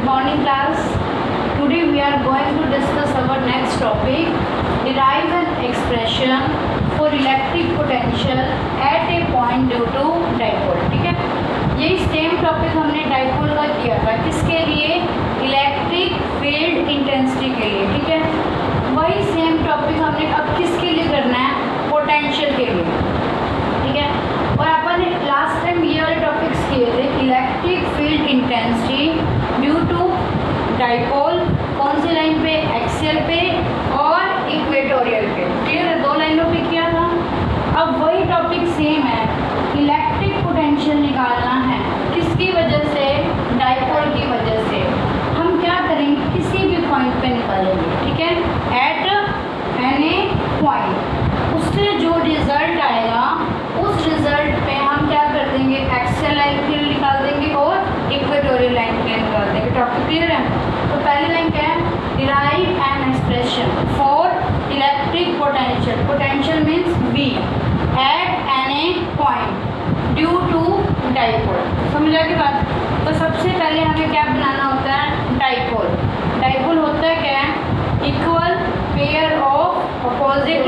Good morning class. Today we are going to discuss our next topic, derive an expression for electric potential at a point due to dipole. ठीक है, यही same topic हमने dipole का किया था, किसके लिए? इलेक्ट्रिक फील्ड इंटेंसिटी के लिए. ठीक है, वही सेम टॉपिक हमने अब किसके लिए करना है? पोटेंशियल के लिए. ठीक है, और अपन ने लास्ट टाइम ये वाले टॉपिक्स किए थे, electric field intensity due to dipole. कौन सी लाइन पे? एक्सियल पे और इक्वेटोरियल पे. क्लियर है, दो लाइनों पे किया था. अब वही टॉपिक सेम है, इलेक्ट्रिक पोटेंशियल निकालना है. किसकी वजह से? डाइपोल की वजह से. हम क्या करेंगे? किसी भी पॉइंट पे निकालेंगे. ठीक है, एट एनी पॉइंट. उससे जो रिजल्ट आएगा उस रिजल्ट पे हम क्या कर देंगे? एक्सियल लाइन के लिए निकाल देंगे और इक्वेटोरियल लाइन के लिए निकाल देंगे. टॉपिक क्लियर है? तो पहली लाइन क्या है? Derive an expression for electric potential. Potential means V at any point due to dipole. समझ आ गई बात? तो सबसे पहले हमें क्या बनाना होता है? डाइपोल. डाइपोल होता है क्या? Equal pair of opposite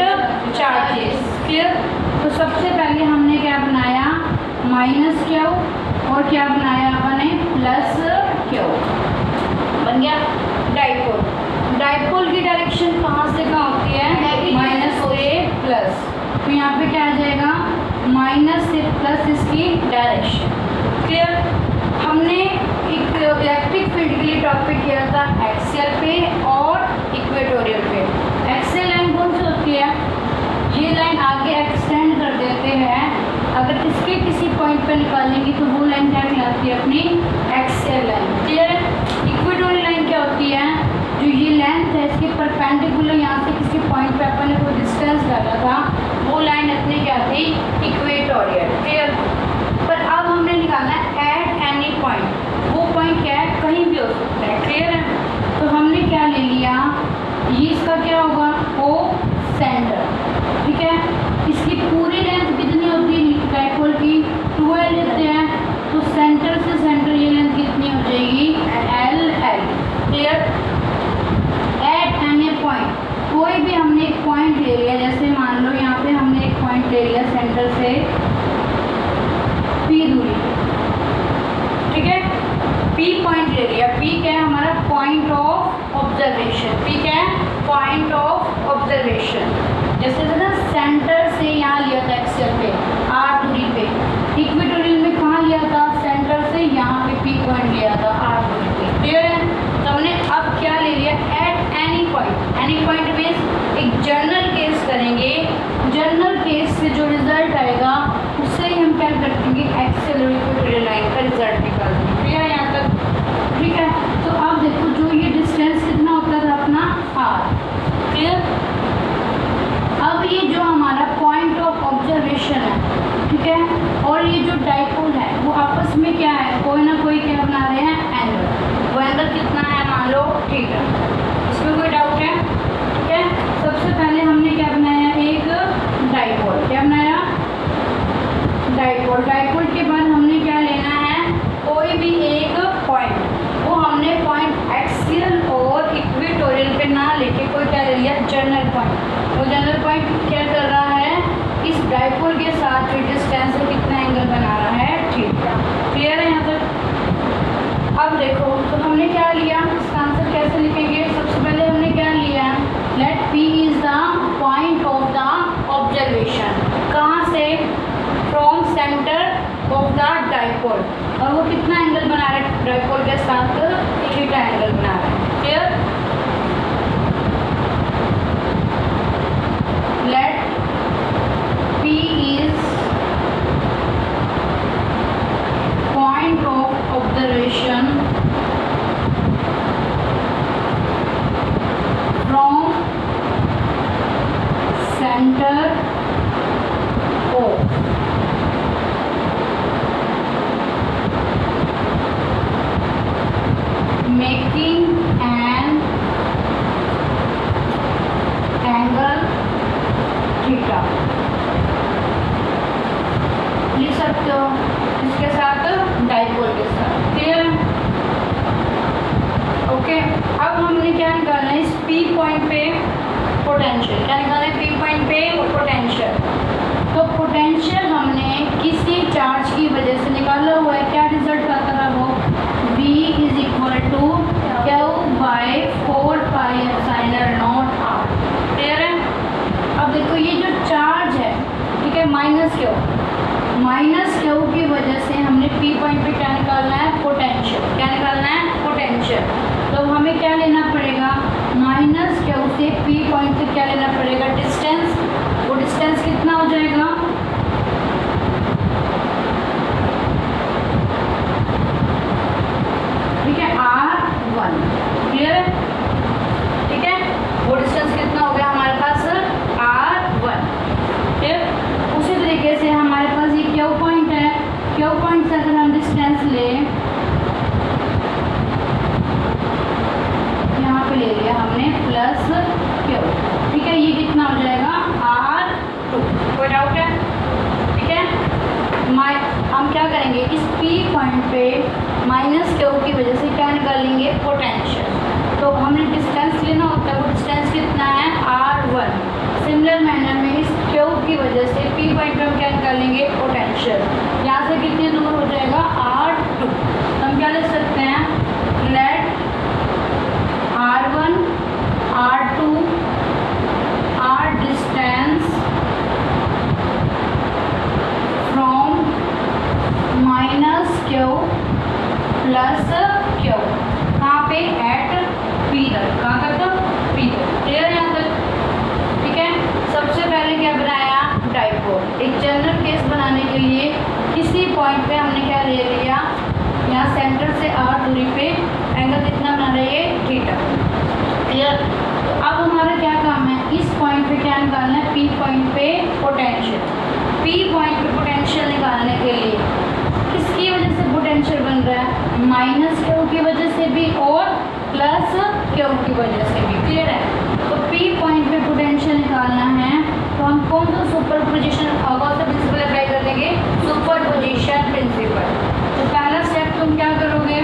charges. Clear? तो सबसे पहले हमने क्या बनाया? माइनस क्यू और क्या बनाया अपने? Plus Q. बन गया डाइपोल. डाइपोल की डायरेक्शन कहाँ से कहाँ होती है? माइनस से प्लस. तो यहाँ पे क्या आ जाएगा? माइनस से प्लस इसकी डायरेक्शन. क्लियर? हमने एक इलेक्ट्रिक फील्ड के लिए टॉपिक किया था एक्सियल पे और इक्वेटोरियल पे. एक्सियल लाइन कौन सी होती है? ये लाइन आगे एक्सटेंड कर देते हैं. अगर इसके किसी पॉइंट पे निकालेंगे तो वो लाइन क्या कहलाती है? अपनी एक्सियल लाइन. क्लियर है? इक्वेटोरियल लाइन क्या होती है? जो ये लेंथ है इसके परपेंडिकुलर यहाँ से किसी पॉइंट पे अपन ने कोई डिस्टेंस डाला था, वो लाइन अपनी क्या थी? इक्वेटोरियल. क्लियर? पर अब हमने निकालना है एट एनी पॉइंट. वो पॉइंट क्या है? कहीं भी हो सकता है. क्लियर है? तो हमने क्या ले लिया? ये इसका क्या होगा? ओ सेंटर. ठीक है, इसकी पूरी लेंथ कितनी होती है डाइपोल की? 12 लेते हैं. तो सेंटर से सेंटर ये लेंथ कितनी हो जाएगी? L. Clear? Eight any point. कोई भी हमने एक पॉइंट ले लिया, जैसे मान लो यहाँ पे हमने एक पॉइंट ले लिया सेंटर से P दूरी. ठीक है, P पॉइंट ले लिया. P क्या है? हमारा पॉइंट ऑफ ऑब्जर्वेशन. P क्या है? Point of observation. जैसे ना सेंटर से यहाँ लिया था एक्सियल पे R दूरी पे. इक्वेटोरियल में कहाँ लिया था? सेंटर से यहाँ पे P पॉइंट लिया था R दूरी पे. क्लियर है? तो हमने अब क्या ले लिया? Eight any point. Any point means एक जनरल केस करेंगे. जनरल केस से जो रिजल्ट आएगा उससे ही हम क्या कर देंगे? एक्सियल और इक्वेटोरियल लाइन का रिजल्ट निकाल देंगे. क्लियर है यहाँ तक? ठीक है, तो अब देखो जो ये डिस्टेंस कितना होता था अपना? R. क्लियर? अब ये जो हमारा पॉइंट ऑफ ऑब्जर्वेशन है, ठीक है, और ये जो डाइपोल है वो आपस में क्या है? कोई ना कोई क्या बना रहे हैं? एंगल. वो एंगल कितना है? मान लो ठीक है. इसमें कोई डाउट है? ठीक है, सबसे पहले हमने क्या बनाया? एक डाइपोल. क्या बनाया? डाइपोल. डाइपोल के बाद हमने क्या लेना है? कोई भी एक पॉइंट. वो हमने पॉइंट एक्सियल और इक्वेटोरियल पे ना लेके कोई क्या ले लिया? General point. वो जनरल पॉइंट क्या कर रहा है? इस डाइपोल के साथ जो डिस्टेंस है कितना एंगल बना रहा है? ठीक है. क्लियर है यहाँ तक? अब देखो तो हमने क्या लिया? इसका आंसर कैसे लिखेंगे? सबसे पहले हमने क्या लिया? Let P is the point of the observation. कहाँ से? From centre of the dipole. और वो कितना एंगल बना रहा है डाइपोल के साथ? थीटा एंगल बना रहा है. Clear? Let P is point of observation from center of से P पॉइंट से क्या लेना पड़ेगा, डिस्टेंस। वो डिस्टेंस कितना हो जाएगा, ठीक है, R1। क्लियर है, ठीक है। वो डिस्टेंस कितना हो गया हमारे पास, R1। ठीक, उसी तरीके से हमारे पास ये क्यू पॉइंट है। क्यू पॉइंट से अगर हम डिस्टेंस लें, यहाँ पे ले लिया हमने प्लस क्यू, ठीक है, ये कितना हो जाएगा, R2। कोई डाउट है, ठीक है। हम क्या करेंगे, इस P पॉइंट पे माइनस क्यू की वजह से क्या निकालेंगे, पोटेंशियल। तो हमने डिस्टेंस लेना होता है, वो डिस्टेंस कितना है, R1। सिमिलर मैनर में इस क्यू की वजह से P पॉइंट पे हम क्या निकालेंगे, पोटेंशियल। यहाँ से कितने दूर हो जाएगा, R2। हम क्या लिख सकते हैं, late R1 R2 R distance from minus Q plus Q, कहाँ पे, एट P तक, कहाँ तक, P तक। क्लियर यहाँ तक, ठीक है। सबसे पहले क्या बनाया, डाइपोल। एक जनरल केस बनाने के लिए किसी पॉइंट पे हमने क्या ले लिया, यहाँ सेंटर से R दूरी पे एंगल कितना बना रही है, थीटा। क्लियर। तो अब हमारा क्या काम है, इस पॉइंट पे क्या निकालना है, P पॉइंट पे पोटेंशियल। P पॉइंट पे पोटेंशियल निकालने के लिए किसकी वजह से पोटेंशियल बन रहा है, माइनस क्यू की वजह से भी और प्लस क्यू की वजह से भी। क्लियर है। तो P पॉइंट पे पोटेंशियल निकालना है, तो हम कौन सा सुपरपोजिशन कौन सा प्रिंसिपल अप्लाई कर देंगे, सुपरपोजिशन प्रिंसिपल। तो पहला स्टेप तुम क्या करोगे,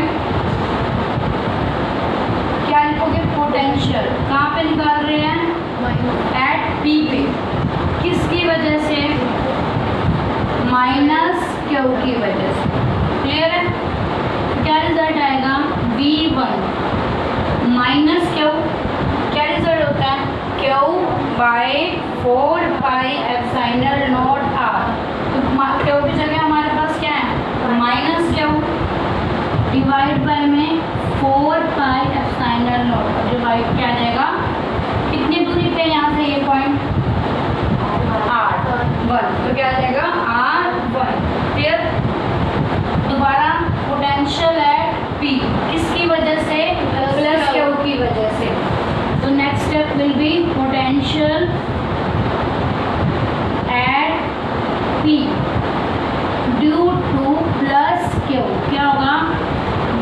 क्या लिखोगे, पोटेंशियल कहाँ पे निकाल रहे हैं, एट P पे, किसकी वजह से, माइनस क्यू की वजह से। क्लियर है। क्या रिजल्ट आएगा, V1 माइनस क्यू, क्या रिजल्ट होता है, Q by 4 pi epsilon naught R। तो क्यू की जगह हमारे पास क्या है, माइनस क्यू डिवाइड बाय में 4 पाई एप्सिलॉन नॉट, डिवाइड क्या आ जाएगा, कितनी दूरी पे यहाँ से ये पॉइंट, R1। तो क्या आ जाएगा, R1। क्लियर। दोबारा पोटेंशियल एट P, किसकी वजह से, प्लस क्यू की वजह से। तो next step will be potential at P due to plus Q, क्या होगा,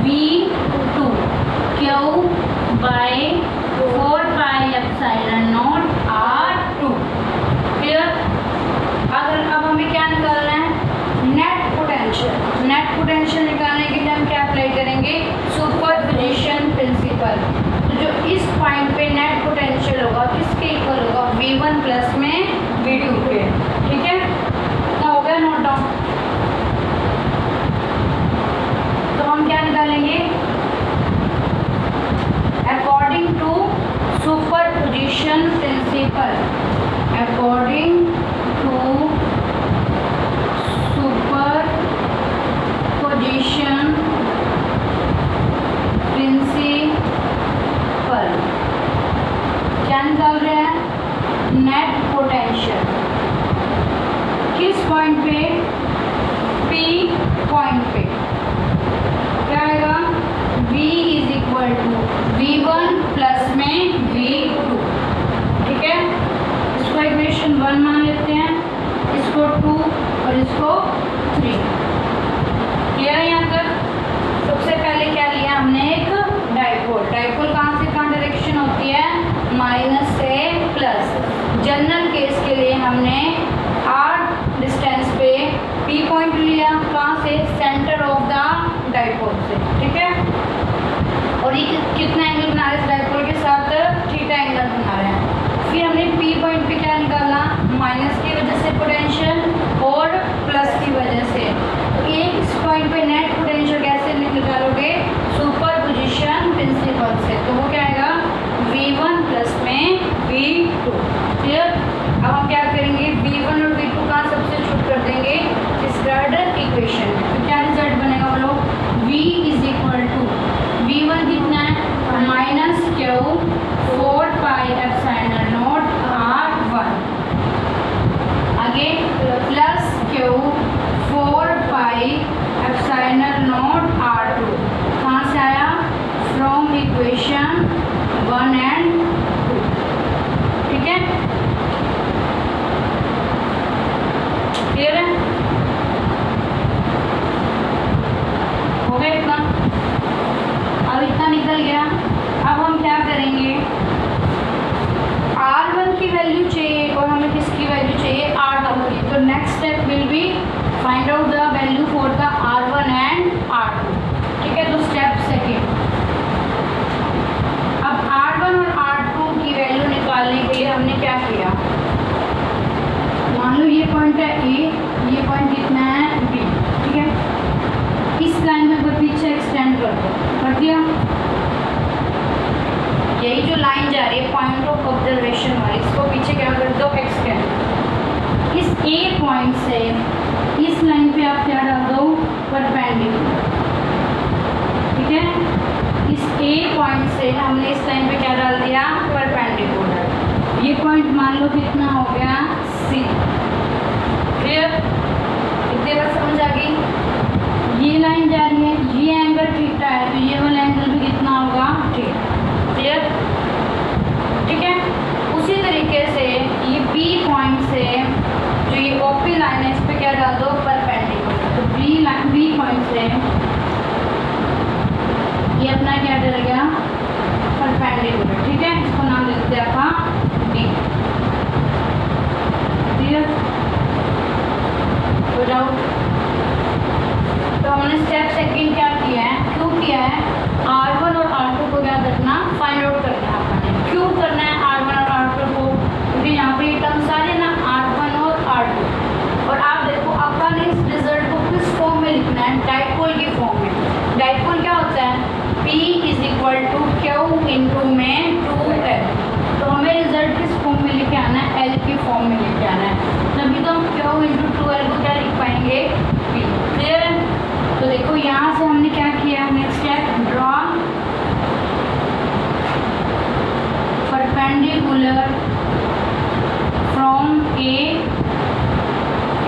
V2 Q by 4 pi epsilon naught R2। Clear. अगर अब हमें क्या निकालना है, net potential. Net potential R2, ठीक है। तो स्टेप सेकेंड, अब R1 और R2 की वैल्यू निकालने के लिए हमने क्या किया, मान लो ये पॉइंट है A, ये पॉइंट कितना है B, ठीक है। इस लाइन में अगर पीछे एक्सटेंड कर दो, कर दिया, यही जो लाइन जा रही है पॉइंट ऑफ ऑब्जर्वेशन वाली, इसको पीछे क्या कर दो, एक्सटेंड। इस A पॉइंट से इस लाइन पे आप क्या डाल दो, परपेंडिकुलर, ठीक है। इस A पॉइंट से हमने इस लाइन पे क्या डाल दिया, परपेंडिकुलर। ये पॉइंट मान लो कितना हो गया, C, क्लियर, इतने बात समझ आ गई। ये लाइन जा रही है, ये एंगल थीटा है, तो ये वाला एंगल भी कितना होगा, थीटा, क्लियर, ठीक है। उसी तरीके से ये B पॉइंट से जो ये OP लाइन है, इस पे क्या डाल दो, परपेंडिकुलर। तो B पॉइंट से ये अपना क्या डल गया, परपेंडिकुलर, ठीक है। इसको नाम दे देते हैं आपका D, क्लियर, हो जाओ। तो हमने स्टेप सेकंड क्या किया है, क्यों किया है, R1 और R2 को क्या करना, फाइंड आउट करना है आपने। क्यों करना है R1 और R2 को, क्योंकि यहाँ पर ये टर्म्स आ रहे हैं ना, R1 और R2। और आप देखो अपन इस रिजल्ट को किस फॉर्म में लिखना है, डाइपोल की फॉर्म में। डाइपोल क्या होता है, P is equal to Q into में 2L। तो हमें रिजल्ट किस फॉर्म में लेके आना है, L की फॉर्म में लेके आना है, तभी तो हम Q इंटू 2L को क्या लिख पाएंगे, P, क्लियर है। तो देखो यहाँ से हमने क्या किया, next step, draw perpendicular from A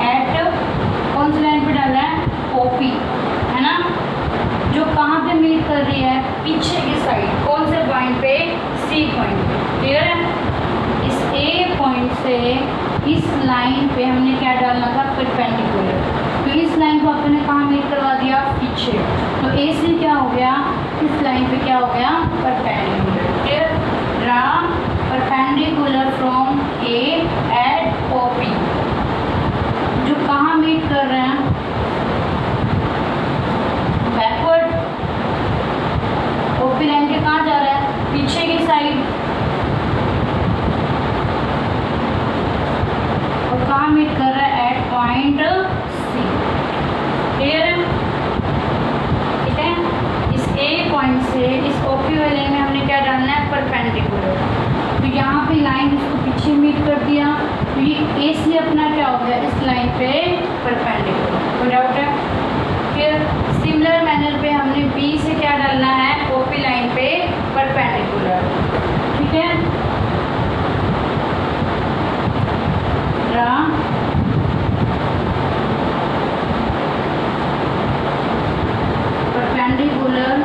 at, कौन सी लाइन पे डाला है, OP, है ना, जो कहाँ पे मीट कर रही है, पीछे की साइड, कौन से पॉइंट पे, C पॉइंट पे, क्लियर है। इस A पॉइंट से इस लाइन पे हमने क्या डालना था, परपेंडिकुलर। तो इस लाइन को अपने कहाँ मीट करवा दिया, पीछे। तो A से क्या हो गया, इस लाइन पे क्या हो गया, perpendicular, clear. Draw perpendicular from A at OP, जो कहाँ मीट कर रहे हैं, बैकवर्ड, OP लाइन के कहाँ जा रहा है, पीछे की साइड, और कहाँ मीट कर रहा है, एट पॉइंट C, क्लियर है, ठीक है। इस A पॉइंट से इस OP वाले में हमने क्या डालना है, परपेंडिकुलर। तो यहाँ पे लाइन इसको पीछे मीट कर दिया, तो ये A से अपना क्या हो गया, इस लाइन पे परपेंडिकुलर, कोई डाउट है, फिर सिमिलर मैनर पे हमने B से क्या डालना है, OP लाइन पे परपेंडिकुलर, ठीक है। Draw perpendicular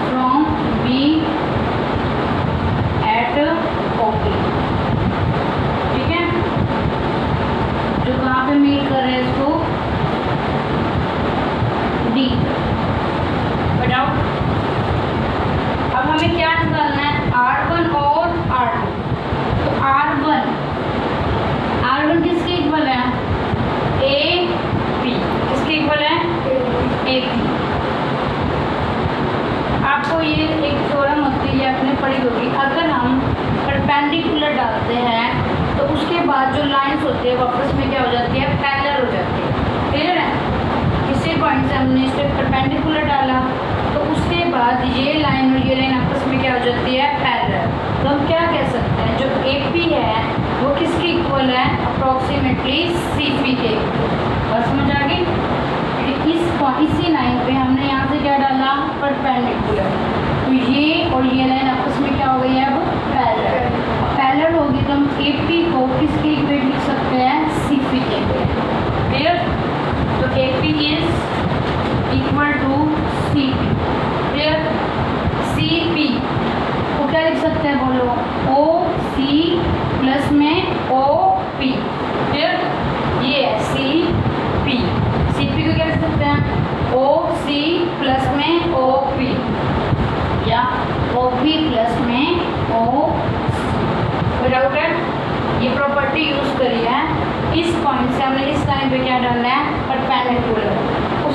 from B at OP, ठीक है, जो कहाँ पे मीट कर रहे हैं इसको, D, बताओ। अब हमें क्या निकालना है, R1 और R2। तो R1 किसके इक्वल है, AP, किसके इक्वल है, AP। आपको ये एक थोड़ा मस्ती ये आपने पढ़ी होगी, अगर हम परपेंडिकुलर डालते हैं तो उसके बाद जो लाइंस होती है वापस में क्या हो जाती है, पैरेलल हो जाती है, क्लियर है। किसी पॉइंट से हमने इस पर परपेंडिकुलर डाला, तो उसके बाद ये लाइन और ये लाइन आपस में क्या हो जाती है, पैरेलल। तो हम क्या कह सकते हैं, जो AP है वो किसके इक्वल है, अप्रॉक्सीमेटली CP के, और समझ आ गई। इसी लाइन पे हमने यहाँ से क्या डाला, परपेंडिकुलर, तो ये और ये लाइन आपस में क्या हो गई है, अब पैरेलल। पैरेलल होगी तो हम AP को किसके इक्वल लिख सकते हैं, CP के, क्लियर। तो AP is equal to CP, clear. CP को क्या लिख सकते हैं, बोलो, OC प्लस में OP, क्लियर, ये है CP। CP को क्या लिख सकते हैं, OC प्लस में OP, या OP प्लस में OC, कोई डाउट है। ये प्रॉपर्टी यूज करी है, इस पॉइंट से हमने इस लाइन पे क्या डालना है, परपेंडिकुलर।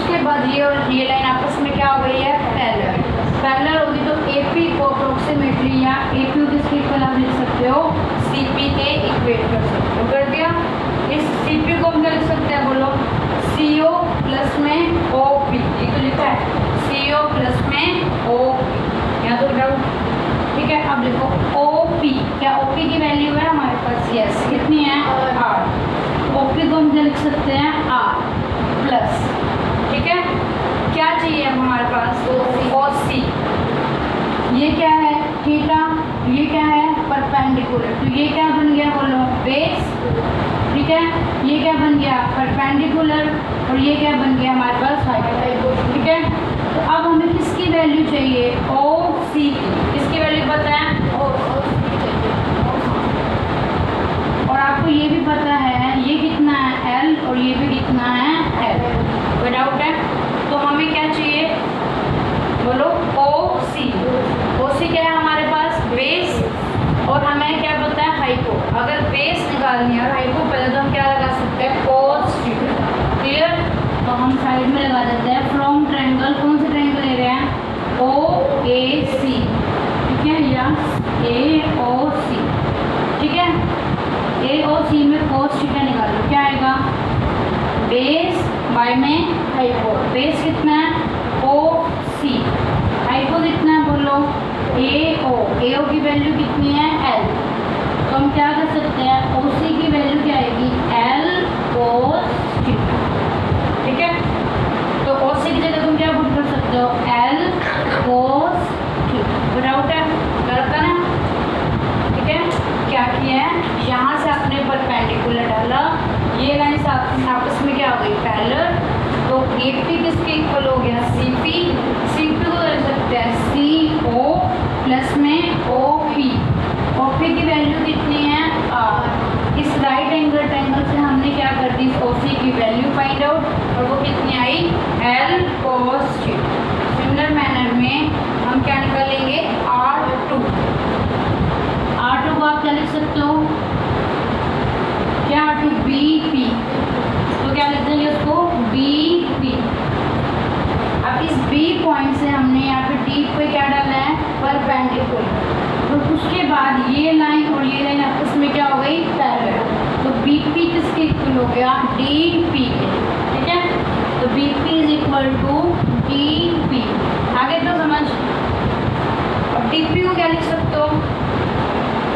उसके बाद ये और ये लाइन आपस में क्या हो गई है, पैरेलल। पैरेलल होगी तो AP को अप्रोक्सीमेटली या AP किसके इक्वल आप लिख सकते हो, CP के इक्वेट कर सकते हो। कर दिया। इस CP को हम क्या लिख सकते हैं, बोलो, CO प्लस में OP, ये तो लिखा है CO प्लस में OP, यहाँ तो डाउट। ठीक है, अब देखो OP, क्या OP की वैल्यू है हमारे पास, यस, कितनी है, R। OP को हम क्या लिख सकते हैं, R प्लस, ठीक है, क्या चाहिए अब हमारे पास, OC, ये क्या है, थीटा, ये क्या है, परपेंडिकुलर, तो ये क्या बन गया, बोलो, बेस। ठीक है, ये क्या बन गया, परपेंडिकुलर, और ये क्या बन गया हमारे पास, हाइपोटेन्यूज। ठीक है, तो अब हमें किसकी वैल्यू चाहिए, OC की। किसकी वैल्यू पता है, और आपको ये भी पता है ये कितना है, L, और ये भी कितना है, L। कोई डाउट है, तो हमें क्या चाहिए, बोलो, OC। OC क्या है हमारे पास, बेस, और हमें क्या पता है, हाइपो। अगर बेस निकालनी है और हाइपो पहले, तो हम क्या लगा सकते हैं, cos थीटा। क्लियर, तो हम साइड में लगा देते हैं फ्रॉम ट्रायंगल, कौन से ट्रायंगल ले रहे हैं, OAC, ठीक है, या AOC। ठीक है, AOC में cos थीटा निकालो, क्या आएगा, बेस बाय में हाइपो। बेस कितना है, OC, हाइपो कितना है, बोलो, AO की वैल्यू कितनी है, L। तो हम क्या कर सकते हैं, OC की वैल्यू क्या आएगी, L cos थीटा। ठीक है, तो OC की जगह तुम क्या पुट कर सकते हो, L cos थीटा। डाउट है, गलत है ना। ठीक है, क्या किया है, यहाँ से आपने परपेंडिकुलर डाला, ये लाइन आपस में क्या हो गई, पैरेलल, तो AP किसके इक्वल हो गया, CP। CP को कर सकते हैं CO प्लस में OP। OP की वैल्यू कितनी है, R। इस राइट एंगल ट्रायंगल से हमने क्या कर दी, OC की वैल्यू फाइंड आउट, और वो कितनी आई, L cos theta. Similar manner में हम क्या निकालेंगे, R2। R2 को आप क्या लिख सकते हो, क्या, R2 BP, तो क्या लिख देंगे उसको, BP। अब इस B पॉइंट से हमने यहाँ पे D पे क्या डालना है, परपेंडिकुलर, तो उसके बाद ये लाइन और ये लाइन आपस में क्या हो गई, पैरेलल, तो BP किसके इक्वल हो गया, DP के। ठीक है, तो BP is equal to DP। आगे तो समझ। अब DP को क्या लिख सकते हो,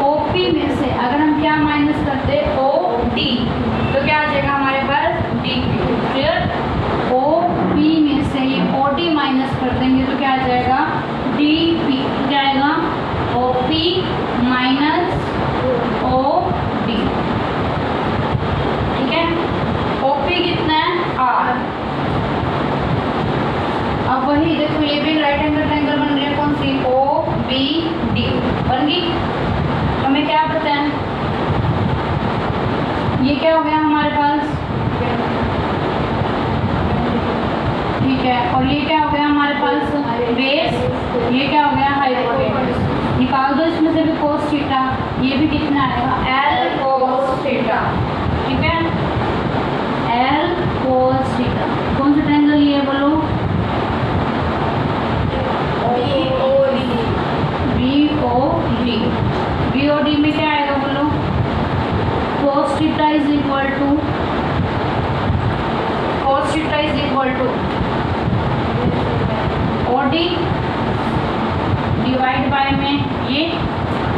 OP में से अगर हम क्या माइनस करते, OD, तो क्या आ जाएगा हमारे पास, DP। क्लियर, OP में से ये OD माइनस कर देंगे तो क्या आ जाएगा, DP। क्या आएगा, OP माइनस OD। ठीक है, OP कितना है, R। अब वही देखो, ये भी राइट एंगल ट्रायंगल बन रही है, कौन सी, OBD बन गई। हमें क्या पता है, ये क्या हो गया हमारे पास, ठीक है, और ये क्या हो गया हमारे पास, बेस, ये क्या हो गया, हाइपोटेन्यूज। निकाल दो इसमें से भी cos थीटा, ये भी कितना आएगा, L cos थीटा। ठीक है, L cos थीटा। कौन सा ट्रायंगल ये है, बोलो, BOD में क्या आएगा, बोलो, cos theta is equal to, cos theta is equal to OD divide by में ये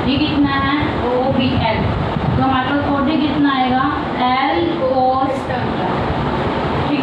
कितना है, OBL। तो हमारे पास OD कितना आएगा, L cos थीटा। ठीक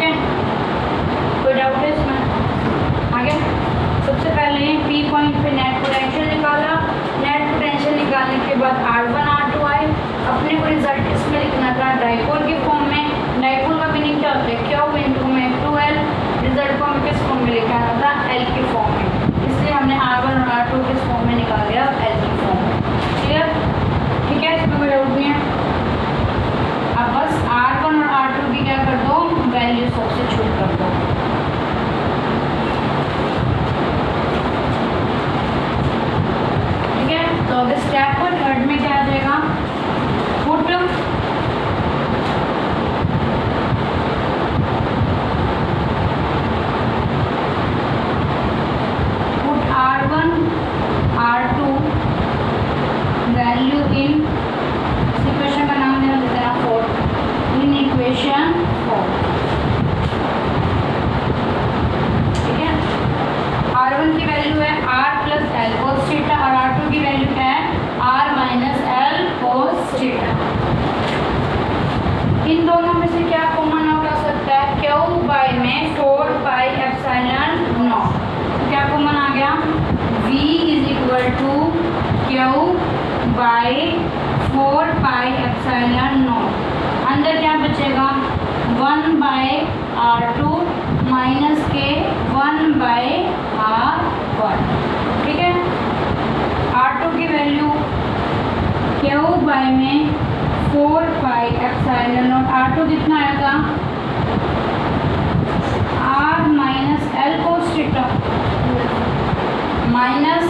एप्सिलॉन नॉट। अंदर क्या बचेगा 1/r2 माइनस के 1/r1। ठीक है, r2 की वैल्यू क्यू बाई में 4 एप्सिलॉन नॉट। r2 कितना आएगा r minus L cos theta minus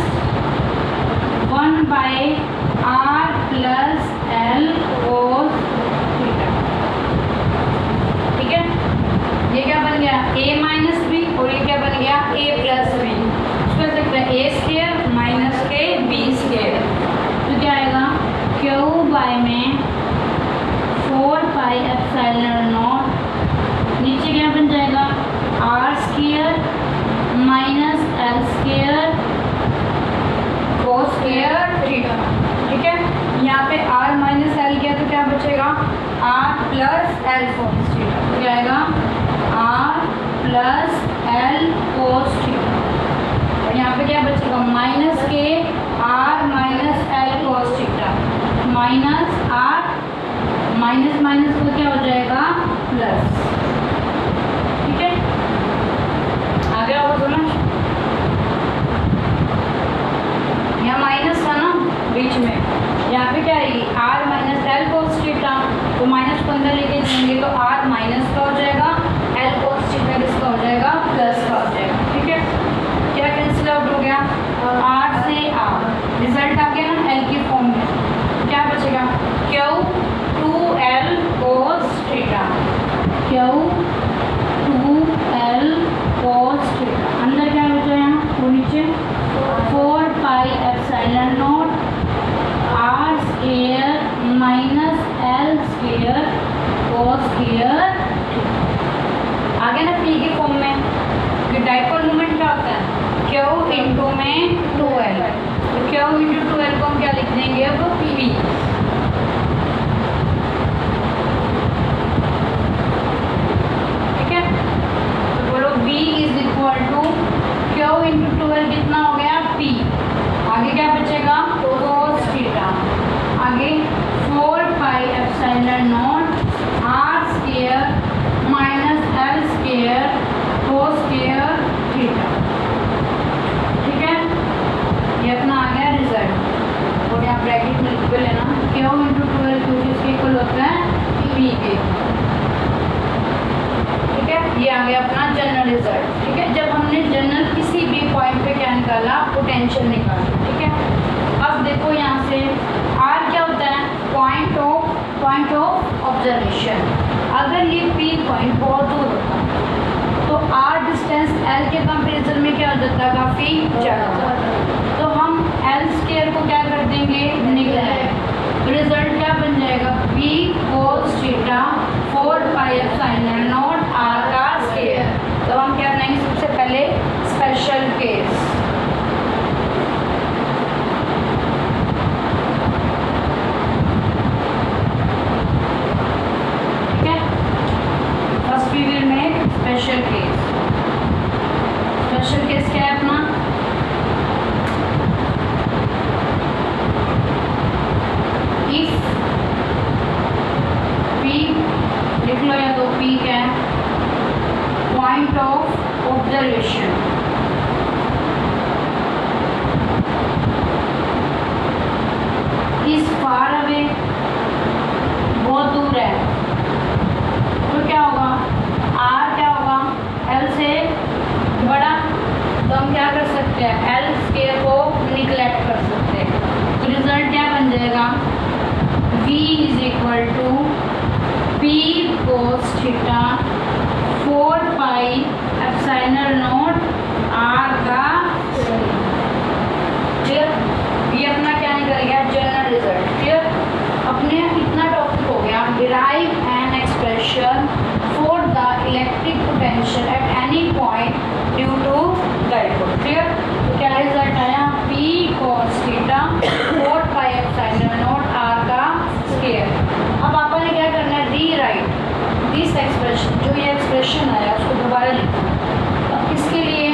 1/r plus L cos theta. ठीक है, ये क्या बन गया a माइनस बी और ये क्या बन गया a प्लस बी। इसको सकते हैं a स्क्वायर माइनस के बी स्क्वायर। तो क्या आएगा क्यू बाई में 4 एप्सिलॉन नॉट, नीचे क्या बन जाएगा r square minus L square cos square theta. ठीक है, यहाँ पे r माइनस एल किया तो क्या बचेगा r plus L cos theta. तो क्या आएगा r plus L cos theta और यहाँ पे क्या बचेगा माइनस के r minus L cos theta minus r minus minus को क्या हो जाएगा प्लस। ठीक है, आगे और समझ, यहाँ माइनस था ना बीच में, यहाँ पे क्या आएगी r minus L cos theta. तो माइनस को अंदर लेके जाएंगे तो r माइनस का हो जाएगा, एल कोस थीटा किसका हो जाएगा प्लस का हो जाएगा। ठीक है, क्या कैंसिल आउट हो गया r से r, रिजल्ट आ गया ना l की फॉर्म में। क्या बचेगा Q 2l cos theta, Q 2l cos theta. अंदर क्या बचा यहाँ वो नीचे 4 epsilon naught r square minus L square cos square. आ गया ना p की फॉर्म में। कि डाइपोल मोमेंट क्या होता है q इंटू में 2l, तो q इंटू 2l को हम क्या लिख देंगे अब p। ठीक है, तो बोलो v is equal to q into 2l कितना हो गया p। आगे क्या बचेगा कोस थीटा, आगे 4 epsilon naught r square minus L square cos square theta. ठीक है, ये अपना आ गया रिजल्ट और यहाँ ब्रैकेट में लिख लेना क्यू इंटू 12 क्योंकि इसके इक्वल होता है पी के। ठीक है, ये आ गया अपना जनरल रिजल्ट। ठीक है, जब हमने जनरल किसी भी पॉइंट पे क्या निकाला पोटेंशियल निकाला। ठीक है, अब देखो यहाँ से r क्या होता है पॉइंट ऑफ ऑब्जर्वेशन। अगर ये p पॉइंट बहुत दूर होता तो r डिस्टेंस l के कंपेरिजन में क्या हो जाता है काफ़ी ज़्यादा। तो हम l स्क्वायर को क्या कर देंगे निगलेक्ट, रिजल्ट क्या बन जाएगा p cos theta 4 epsilon naught r का स्क्वायर। तो हम क्या बनाएंगे सबसे पहले स्पेशल केस। ठीक है, first we will make special case. Special case क्या है अपना इफ p लिख लो या तो p क्या है point of observation. Is far away बहुत दूर है तो क्या होगा r क्या होगा l से बड़ा, तो हम क्या कर सकते हैं l स्क्वायर को निगलेक्ट कर सकते हैं। तो रिजल्ट क्या बन जाएगा v is equal to p cos theta 4 epsilon naught r का। क्लियर, ये अपना क्या निकल गया जनरल रिजल्ट। क्लियर, अपने इतना टॉपिक हो गया derive an expression for the electric potential at any point due to dipole. Clear, तो क्या रिजल्ट आया p cos theta 4 epsilon naught r का स्क्वायर। अब आपने क्या करना है रीराइट दिस एक्सप्रेशन, जो ये एक्सप्रेशन आया उसको दोबारा लिखना। अब किसके लिए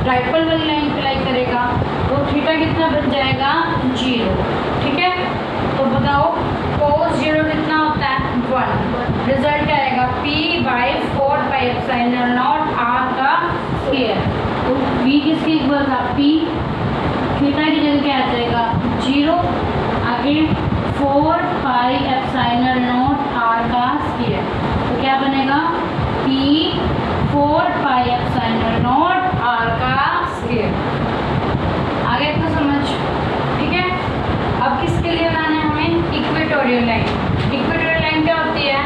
डाइपोल वाली लाइन पे लाई करेगा तो थीटा कितना बन जाएगा 0, ठीक है। तो बताओ cos 0 कितना होता है 1, रिजल्ट क्या आएगा p/4πε0 r का स्क्वायर। तो v किसके इक्वल था p, थीटा की जगह क्या आ जाएगा 0, आगे 4πε0 r का स्क्वायर, तो क्या बनेगा p 4πε0 r का स्क्वायर। आगे तो समझ, ठीक है। अब किसके लिए बनाना है हमें इक्वेटोरियल लाइन। इक्वेटोरियल लाइन क्या होती है,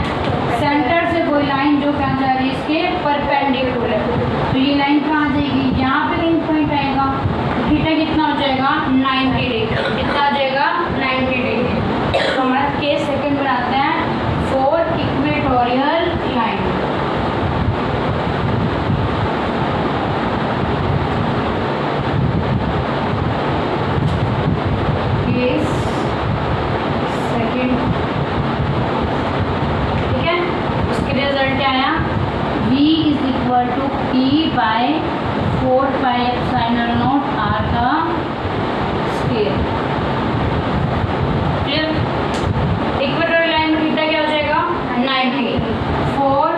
सेंटर से कोई लाइन जो कहाँ जा रही है इसके परपेंडिकुलर, तो ये लाइन कहाँ आ जाएगी, यहाँ पे कहीं पॉइंट आएगा, थीटा कितना हो जाएगा 90 डिग्री, कितना आ जाएगा 90 डिग्री। तो हमारा केस सेकंड बनाते हैं for equatorial line. Case second, ठीक है। उसके रिजल्ट क्या आया v = p/4πε0 r का स्क्वायर, क्लियर। इक्वेटोरियल लाइन में थीटा क्या हो जाएगा 90 फॉर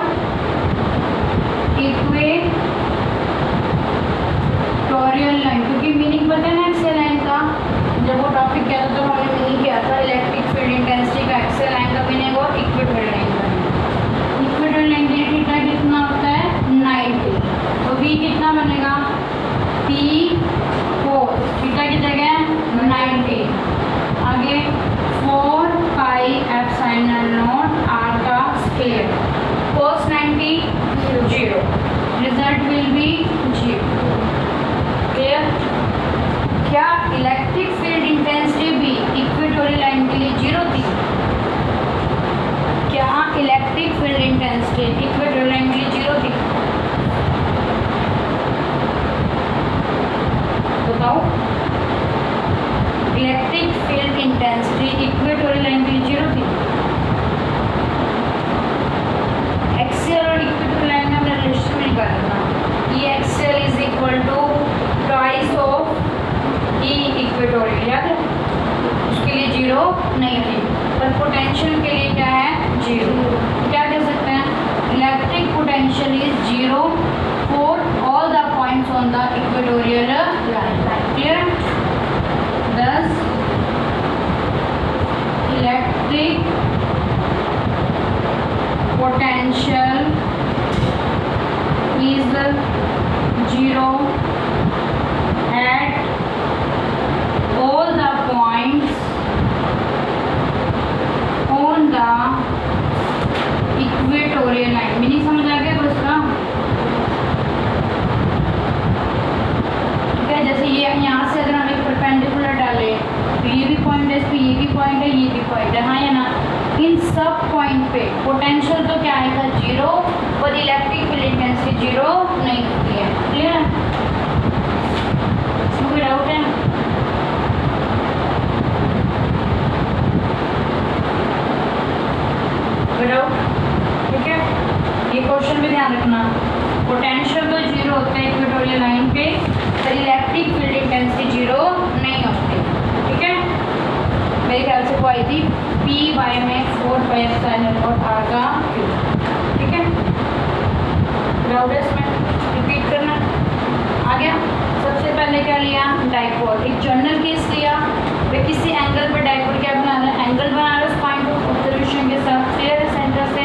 इक्वेटोरियल लाइन, क्योंकि मीनिंग पता है ना एक्सेल लाइन का, जब वो टॉपिक किया था तो हमने मीनिंग किया था इलेक्ट्रिक फील्ड इंटेंसिटी का, एक्सेल लाइन का मीनिंग और इक्वेटोरियल लाइन का। इक्वेटोरियल लाइन के लिए थीटा कितना होता है 90, तो v कितना बनेगा p4, थीटा की जगह 90, आगे 4πε0 r का square, cos 90 0, result will be 0, clear. क्या इलेक्ट्रिक फील्ड इंटेंसिटी भी इक्वेटोरियल लाइन के लिए 0 थी, क्या electric field intensity equatorial line के लिए 0 थी, बताओ। Electric field intensity equatorial line के लिए 0 थी। एक्सियल और इक्वेटोरियल लाइन का हमने रिलेशन में निकाला था, ये axial is equal to twice of E equatorial, याद है, उसके लिए 0 नहीं थी, पर पोटेंशियल के लिए क्या है 0। क्या कह सकते हैं electric potential is 0 for all the points on the equatorial line, clear. Thus, electric potential is 0 at all the points on the equatorial line। Meaning समझ आ गया बस का, ठीक है। जैसे ये यहाँ से अगर हम एक परपेंडिकुलर डालें तो ये भी पॉइंट है, इस पे ये भी पॉइंट है, ये भी पॉइंट है, हाँ या ना। इन सब पॉइंट पे पोटेंशियल तो क्या आएगा 0, और इलेक्ट्रिक फील्ड इंटेंसिटी 0 नहीं होती है, क्लियर है। इसमें कोई डाउट है, कोई डाउट, ठीक है। ये क्वेश्चन भी ध्यान रखना, पोटेंशियल तो 0 होता है इक्वेटोरियल लाइन पे, पर इलेक्ट्रिक फील्ड इंटेंसिटी 0 नहीं होती, ठीक है। मेरे ख्याल से वो आई थी p/4πε0 r का क्यूब, ठीक है। डाउट है इसमें, रिपीट करना। आ गया। सबसे पहले क्या लिया डाइपोल, एक जनरल केस लिया, वे किसी एंगल पर डाइपोल क्या बना रहे हैं, एंगल बना रहे उस पॉइंट ऑफ ऑब्जर्वेशन के साथ, क्लियर है, सेंटर से।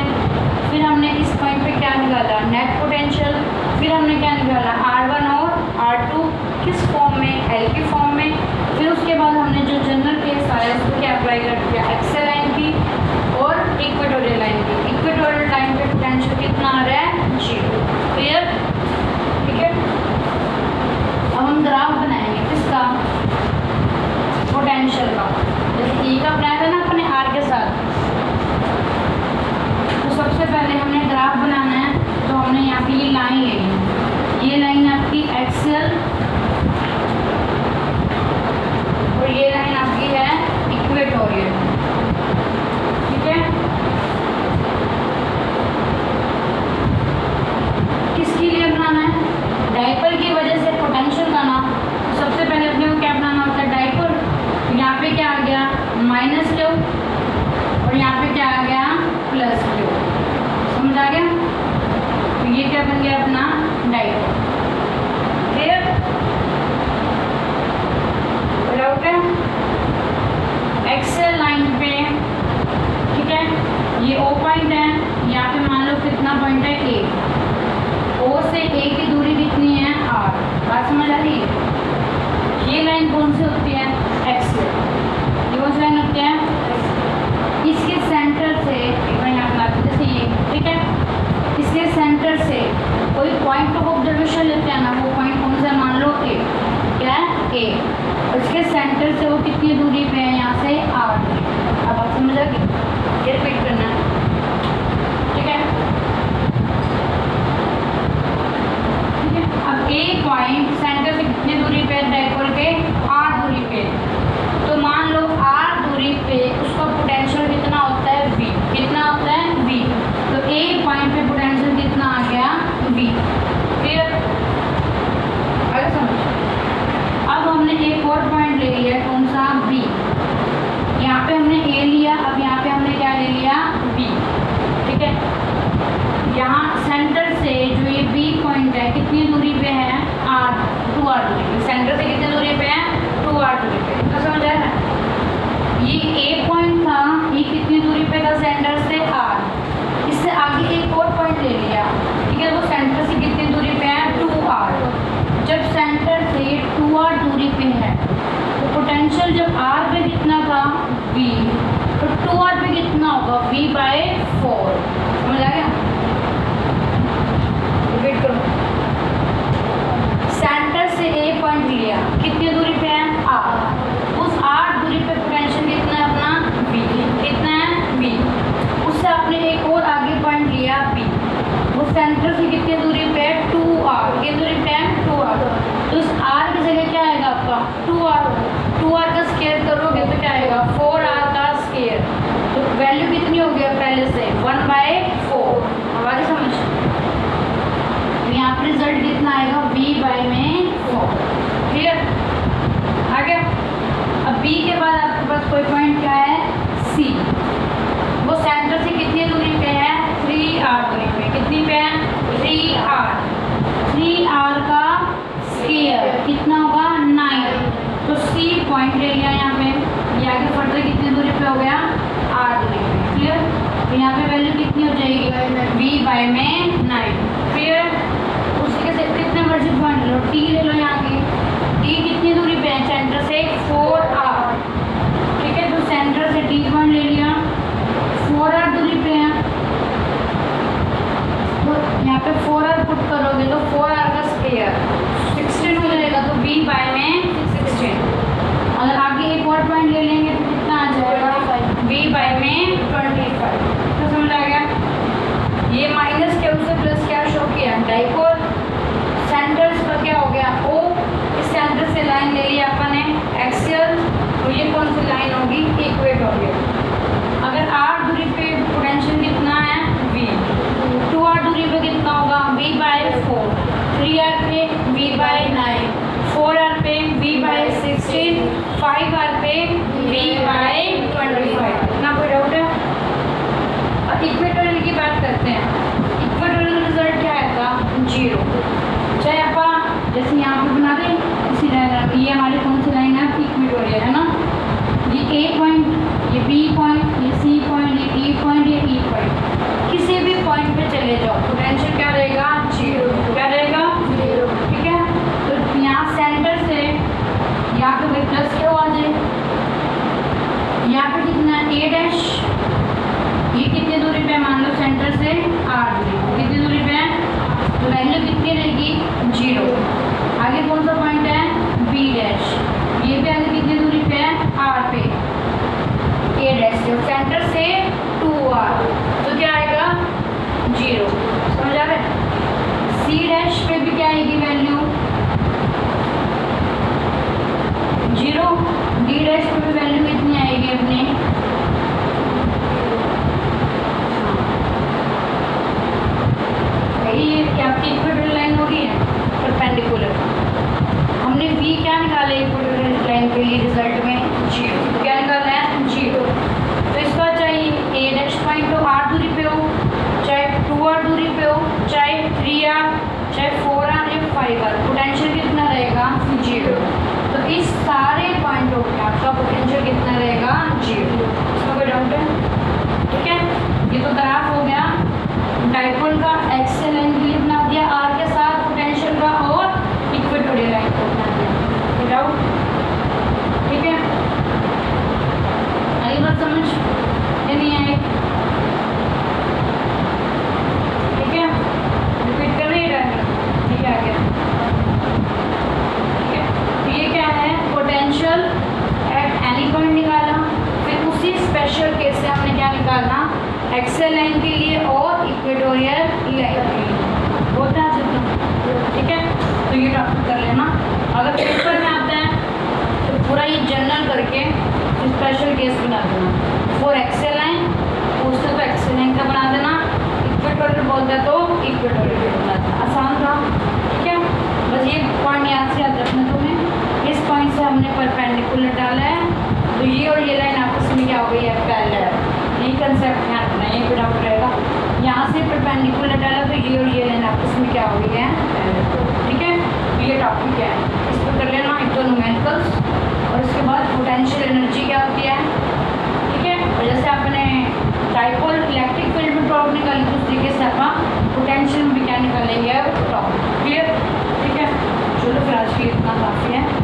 फिर हमने इस पॉइंट पे क्या निकाला नेट पोटेंशियल, फिर हमने क्या निकाला R1 और R2 किस फॉर्म में, L की फॉर्म में। फिर उसके बाद हमने जो जनरल केस आया उसको क्या अप्लाई कर दिया एक्सेल लाइन की और इक्वेटोरियल लाइन की। इक्वेटोरियल लाइन पे पोटेंशियल कितना आ रहा है 0, क्लियर, ठीक है। अब हम ग्राफ बनाएंगे किसका, पोटेंशियल का। जैसे E का बनाया था ना अपने R के साथ, तो सबसे पहले हमने ग्राफ बनाना है, तो हमने यहाँ पे ये लाइन लेनी है, ये लाइन आपकी एक्सेल और ये लाइन आपकी है इक्वेटोरियल, ठीक है। किसके लिए बनाना है, डाइपोल की वजह से पोटेंशियल क्या आ गया प्लस क्यू, समझ आ गया। तो ये क्या बन गया अपना डाइपोल। क्लियर, डाउट है। एक्सेल लाइन पे ठीक है, ये ओ पॉइंट है, यहाँ पे मान लो कितना पॉइंट है ए, ओ से ए की दूरी कितनी है आर, बात समझ आ रही है। ये लाइन कौन सी होती है एक्सेल, ये कौन सी लाइन होती है, इसके सेंटर से एक बार यहाँ बना देते जैसे ये, ठीक है, इसके सेंटर से कोई पॉइंट ऑफ ऑब्जर्वेशन लेते हैं ना, वो पॉइंट कौन सा मान लो ए, क्या है ए, उसके सेंटर से वो कितनी दूरी पे है यहाँ से आर। अब आप समझ आ गई, ये रिपीट करना है, ठीक है। ठीक है, अब ए पॉइंट सेंटर से कितनी दूरी पे है डाइपोल के आर दूरी पे, तो मान लो आर दूरी पे उसका पोटेंशियल कितना होता है v, कितना होता है v, तो ए पॉइंट पे पोटेंशियल कितना आ गया v। क्लियर, अगर समझ। अब हमने एक और पॉइंट ले लिया कौन सा b, यहाँ पे हमने a लिया, अब यहाँ पे हमने क्या ले लिया b, ठीक है। यहाँ सेंटर से जो ये b पॉइंट है कितनी दूरी पे है r, 2r दूरी पे, सेंटर से कितनी दूरी पे है 2r दूरी पे, तो समझ आ रहा है। ये a पॉइंट था, ये कितनी दूरी पे था सेंटर से r, इससे आगे एक और पॉइंट ले लिया, ठीक है, वो सेंटर से कितनी दूरी पे है 2r। जब सेंटर से 2r दूरी पे है तो पोटेंशियल जब r पे कितना था v, तो 2r पे कितना होगा v/4, समझ आ गया। रिपीट करो, सेंटर से a पॉइंट लिया, कितनी दूरी पे है r, उस r दूरी पे पोटेंशियल कितना है अपना v, कितना है v, उससे आपने एक और आगे पॉइंट लिया b, वो सेंटर से कितनी दूरी पे है 2r, कितनी दूरी पे है 2r, तो इस r की जगह क्या आएगा आपका 2r का स्क्वायर करोगे तो क्या आएगा 4r का स्क्वायर, तो वैल्यू कितनी हो गया पहले से 1/4। अब आगे समझ, यहाँ पर रिजल्ट कितना आएगा v/4। क्लियर, आ गया। अब b के बाद आपके पास कोई पॉइंट क्या है c, वो सेंटर से कितनी दूरी पे है 3r दूरी पे, कितनी पे है 3r का स्क्वायर कितना होगा 9, तो c पॉइंट ले लिया यहाँ पे, ये आगे फर्दर कितनी दूरी पे हो गया r दूरी पे। क्लियर, तो यहाँ पे वैल्यू कितनी हो जाएगी v/9। क्लियर, उसके से कितने मर्जी पॉइंट ले लो, t ले लो, यहाँ की t कितनी दूरी पे है सेंटर से 4r, ठीक है, तो सेंटर से t पॉइंट ले लिया, 4r दूरी पे है, तो यहाँ पे 4r पुट करोगे तो 4r का स्क्वायर 16 हो जाएगा, तो v/16। अगर आगे एक और पॉइंट ले लेंगे तो कितना आ जाएगा v/25। तो समझ आ गया, ये माइनस क्या उससे प्लस क्या शो किया डाइपोल, सेंटर्स का क्या हो गया o, इस सेंटर से लाइन ले लिया अपन ने एक्सियल, तो ये कौन सी लाइन होगी इक्वेटोरियल। अगर r दूरी पे पोटेंशियल कितना है v, 2r दूरी पे कितना होगा v/4, 3r पे v/9, 4r पे v/16, 5r पे v/25। इतना कोई डाउट है। अब इक्वेटोरियल की बात करते हैं, इक्वेटोरियल रिजल्ट क्या आएगा 0, चाहे आप जैसे यहाँ पे बना दें इसी डायग्राम, ये हमारी कौन सी लाइन है इक्वेटोरियल है ना, ये a पॉइंट, ये b स्पेशल केस से हमने क्या निकालना, एक्सेल लाइन के लिए और इक्वेटोरियल लाइन के लिए होता है जब, ठीक है। तो ये टॉपिक कर लेना। अगर पेपर में आता है तो पूरा ये जनरल करके स्पेशल केस बना देना। फॉर एक्सेल लाइन पूछते तो एक्सेल लाइन का बना देना, इक्वेटोरियल बोलते तो इक्वेटोरियल बना देना। आसान था, ठीक है। बस ये पॉइंट याद से याद रखना तुम्हें। इस पॉइंट से हमने परपेंडिकुलर डाला है तो ये और ये लाइन आपस में क्या हो गई है, पैरेलल। यही कंसेप्ट ध्यान रखना, यही फिर डाउट रहेगा। यहाँ से परपेंडिकुलर डाला तो ये और ये लाइन आपस में क्या हो गई है, ठीक है। तो ये टॉपिक है, इस पर कर लेना एक तो न्यूमेरिकल्स और इसके बाद पोटेंशियल एनर्जी क्या होती है, ठीक है। और जैसे आपने डाइपोल इलेक्ट्रिक फील्ड में टॉर्क निकाली तो उस तरीके से आप पोटेंशियल में भी क्या निकालेंगे, टॉर्क। क्लियर, ठीक है। चलो फिर आज के इतना काफ़ी है।